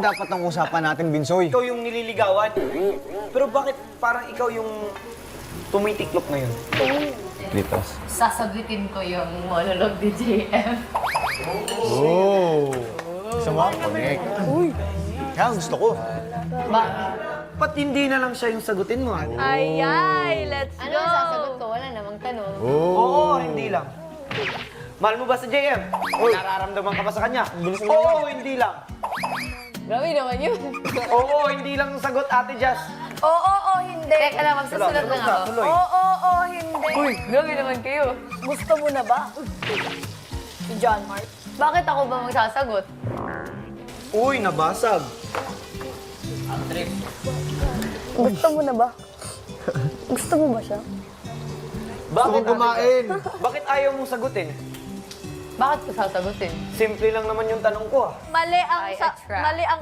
dapat ang usapan natin, Binsoy. Ikaw yung nililigawan. Pero bakit parang ikaw yung tumitiklop ngayon? Lipas. Sasagutin ko yung monologue ni JM. Oh! Gusto mo? Connect. Uy! Kaya gusto ko. Ba't hindi na lang siya yung sagutin mo? Ay, let's Ano go! ang sasagot ko? Wala namang tanong. Oo, hindi lang. Mahal mo ba sa JM? Nararamdaman ka ba sa kanya? Oo, hindi lang. Grabe naman yun. Oo, hindi lang ang sagot, Ate Jazz. Oo, hindi. Teka lang, magsusulat lang ako. Tuloy. Oo, hindi. Uy, grabe naman kayo. Gusto mo na ba? Si John Mark. Bakit ako ba magsasagot? Uy, nabasag. Gusto mo na ba? Gusto mo ba siya? Bakit kumain. Bakit ayaw mong sagutin? Bakit ko sasagutin? Simple lang naman yung tanong ko ah. Mali ang I try. mali ang